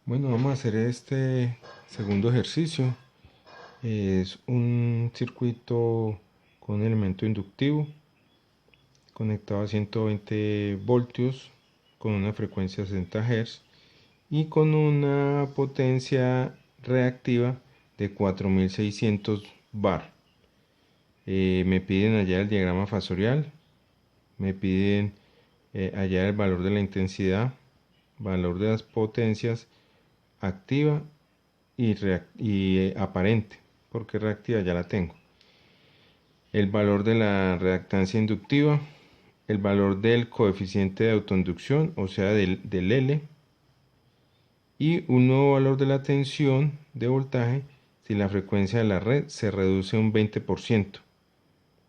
Bueno, vamos a hacer este segundo ejercicio. Es un circuito con un elemento inductivo conectado a 120 voltios con una frecuencia de 60 Hz y con una potencia reactiva de 4600 bar. Me piden hallar el diagrama fasorial, me piden hallar el valor de la intensidad, valor de las potencias activa y aparente, porque reactiva ya la tengo. El valor de la reactancia inductiva, el valor del coeficiente de autoinducción, o sea del L, y un nuevo valor de la tensión de voltaje si la frecuencia de la red se reduce un 20%.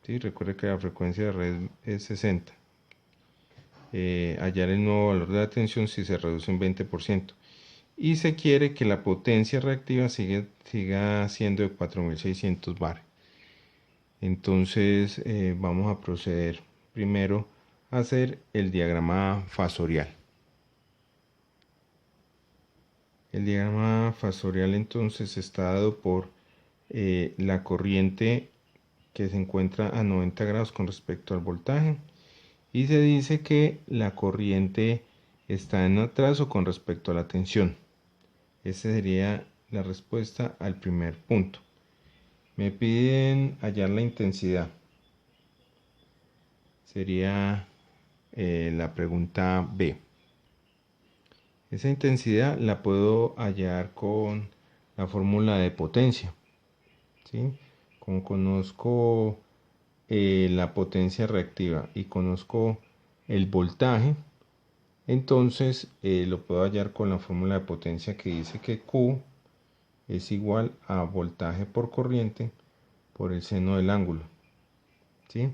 ¿Sí? Recuerde que la frecuencia de red es 60. Hallar el nuevo valor de la tensión si se reduce un 20%. Y se quiere que la potencia reactiva siga siendo de 4600 bar. Entonces vamos a proceder primero a hacer el diagrama fasorial. El diagrama fasorial entonces está dado por la corriente que se encuentra a 90 grados con respecto al voltaje y se dice que la corriente está en atraso con respecto a la tensión. Esa sería la respuesta al primer punto. Me piden hallar la intensidad. Sería la pregunta B. Esa intensidad la puedo hallar con la fórmula de potencia. ¿Sí? Como conozco la potencia reactiva y conozco el voltaje, entonces lo puedo hallar con la fórmula de potencia que dice que Q es igual a voltaje por corriente por el seno del ángulo. ¿Sí?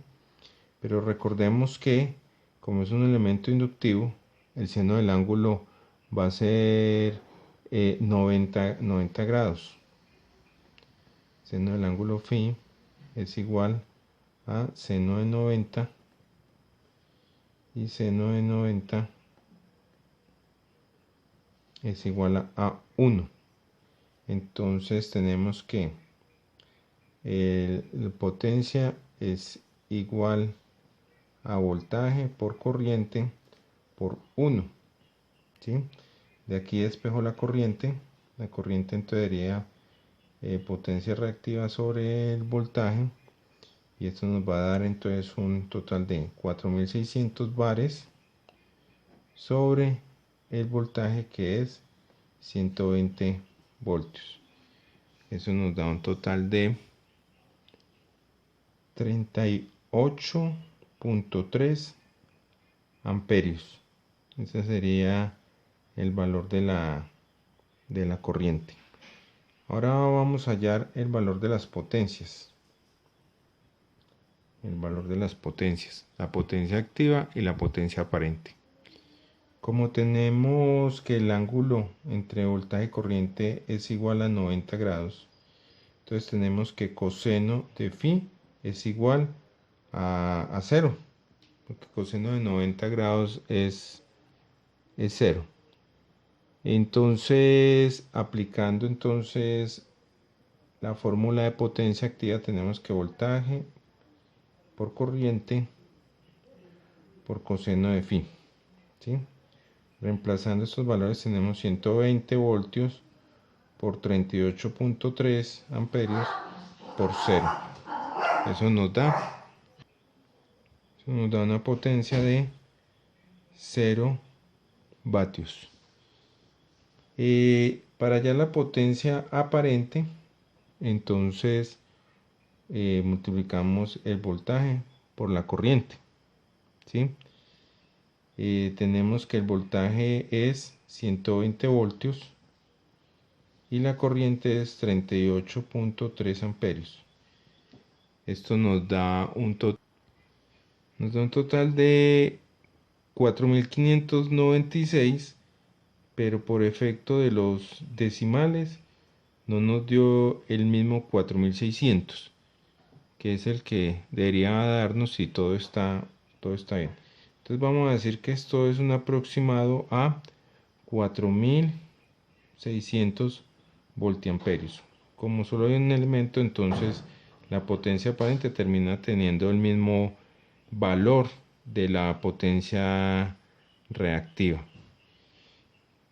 Pero recordemos que como es un elemento inductivo, el seno del ángulo va a ser 90 grados. Seno del ángulo φ es igual a seno de 90 y seno de 90 es igual a 1. Entonces tenemos que la potencia es igual a voltaje por corriente por 1. ¿Sí? De aquí despejo la corriente entonces sería potencia reactiva sobre el voltaje y esto nos va a dar entonces un total de 4600 bares sobre el voltaje que es 120 voltios. Eso nos da un total de 38.3 amperios. Ese sería el valor de la corriente. Ahora vamos a hallar el valor de las potencias. El valor de las potencias, la potencia activa y la potencia aparente. Como tenemos que el ángulo entre voltaje y corriente es igual a 90 grados, entonces tenemos que coseno de φ es igual a 0, porque coseno de 90 grados es 0. Entonces, aplicando entonces la fórmula de potencia activa, tenemos que voltaje por corriente por coseno de φ. ¿Sí? Reemplazando estos valores tenemos 120 voltios por 38.3 amperios por 0. Eso nos da una potencia de 0 vatios. Para hallar la potencia aparente, entonces multiplicamos el voltaje por la corriente. ¿Sí? Tenemos que el voltaje es 120 voltios y la corriente es 38.3 amperios. Esto nos da un total de 4596, pero por efecto de los decimales no nos dio el mismo 4600, que es el que debería darnos si todo está bien. Entonces vamos a decir que esto es un aproximado a 4000 600 voltiamperios. Como solo hay un elemento, entonces la potencia aparente termina teniendo el mismo valor de la potencia reactiva.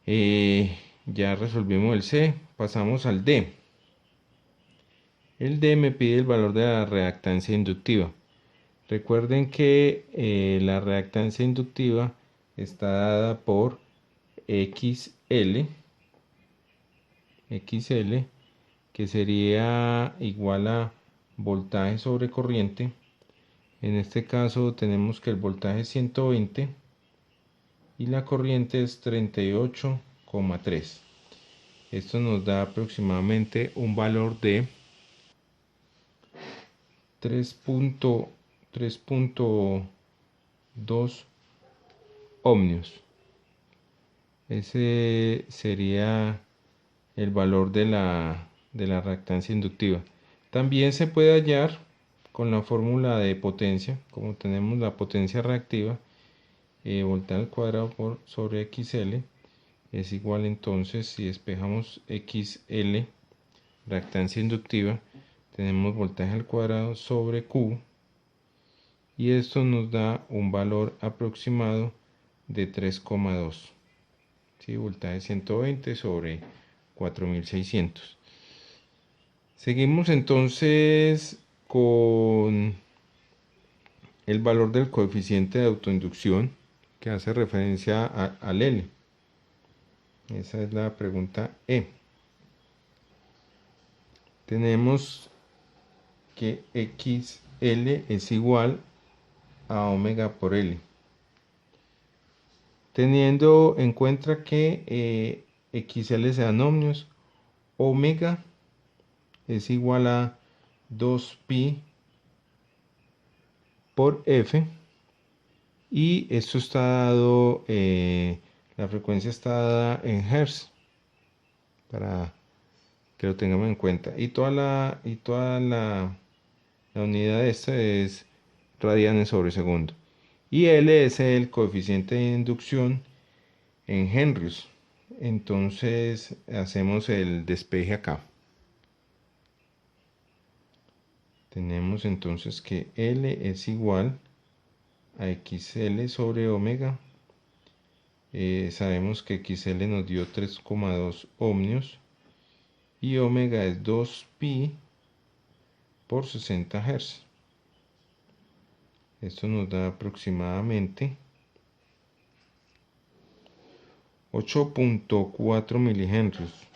Ya resolvimos el C, pasamos al D. El D me pide el valor de la reactancia inductiva. Recuerden que la reactancia inductiva está dada por XL, que sería igual a voltaje sobre corriente. En este caso tenemos que el voltaje es 120 y la corriente es 38,3. Esto nos da aproximadamente un valor de 3.2 ohmios. Ese sería el valor de la reactancia inductiva. También se puede hallar con la fórmula de potencia, como tenemos la potencia reactiva, voltaje al cuadrado por sobre XL es igual, entonces si despejamos XL, reactancia inductiva, tenemos voltaje al cuadrado sobre Q, y esto nos da un valor aproximado de 3,2. ¿Sí? Voltaje 120 sobre 4600. Seguimos entonces con el valor del coeficiente de autoinducción, que hace referencia al L. Esa es la pregunta E. Tenemos que XL es igual a omega por L. Teniendo en cuenta que XL sean ohmios, omega es igual a 2pi por F, y esto está dado, la frecuencia está dada en Hz, para que lo tengamos en cuenta, y toda la unidad de esta es radianes sobre segundo, y L es el coeficiente de inducción en henrios. Entonces hacemos el despeje acá. Tenemos entonces que L es igual a XL sobre omega. Sabemos que XL nos dio 3,2 ohmios y omega es 2pi por 60 Hz. Esto nos da aproximadamente 8.4 milihenrios.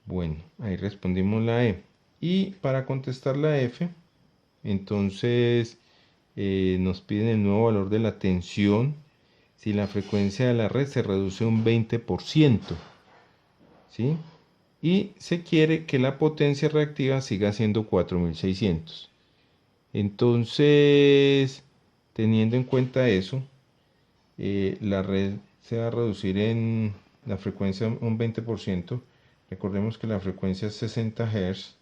Bueno, ahí respondimos la E. Y para contestar la F, entonces nos piden el nuevo valor de la tensión si la frecuencia de la red se reduce un 20%, ¿sí? Y se quiere que la potencia reactiva siga siendo 4600. Entonces, teniendo en cuenta eso, la red se va a reducir en la frecuencia un 20%. Recordemos que la frecuencia es 60 Hz,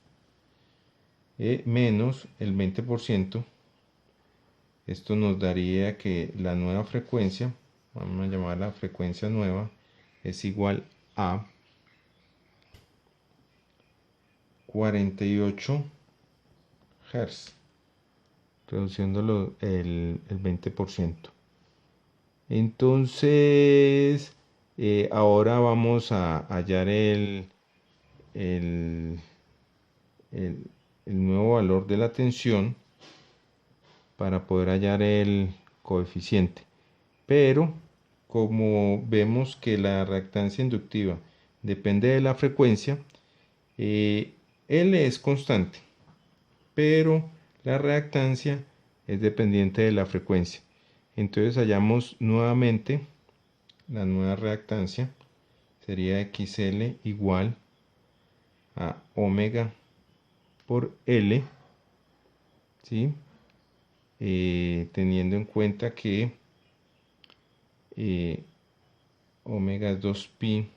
menos el 20%. Esto nos daría que la nueva frecuencia, vamos a llamarla frecuencia nueva, es igual a 48 Hz, reduciéndolo el 20%. Entonces, ahora vamos a hallar el nuevo valor de la tensión para poder hallar el coeficiente. Pero como vemos que la reactancia inductiva depende de la frecuencia, L es constante, pero la reactancia es dependiente de la frecuencia. Entonces hallamos nuevamente la nueva reactancia, sería XL igual a omega por L, ¿sí? Teniendo en cuenta que omega es 2pi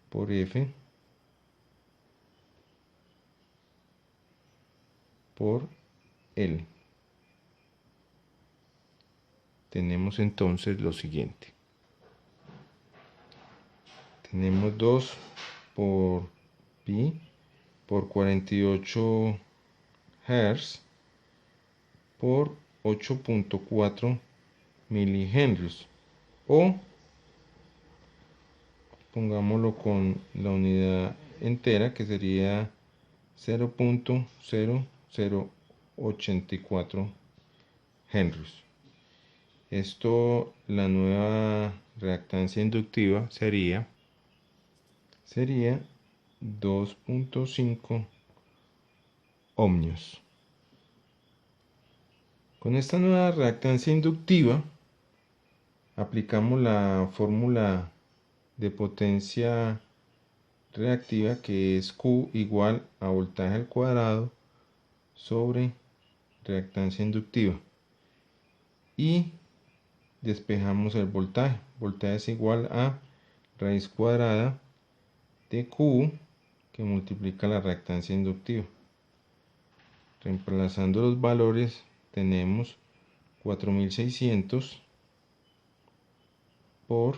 por F por L. tenemos entonces lo siguiente. Tenemos 2 por pi por 48 Hz por 8.4 milihenrios, o pongámoslo con la unidad entera, que sería 0.0084 henrios. Esto, la nueva reactancia inductiva sería 2.5 ohmios. Con esta nueva reactancia inductiva aplicamos la fórmula de potencia reactiva, que es Q igual a voltaje al cuadrado sobre reactancia inductiva, y despejamos el voltaje. Voltaje es igual a raíz cuadrada de Q, que multiplica la reactancia inductiva. Reemplazando los valores, tenemos 4600 por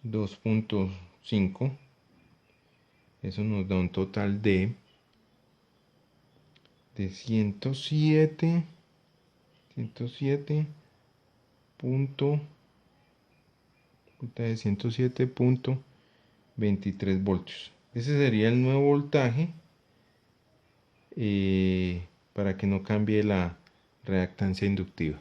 2.5. Eso nos da un total de 107.23 voltios. Ese sería el nuevo voltaje, para que no cambie la reactancia inductiva.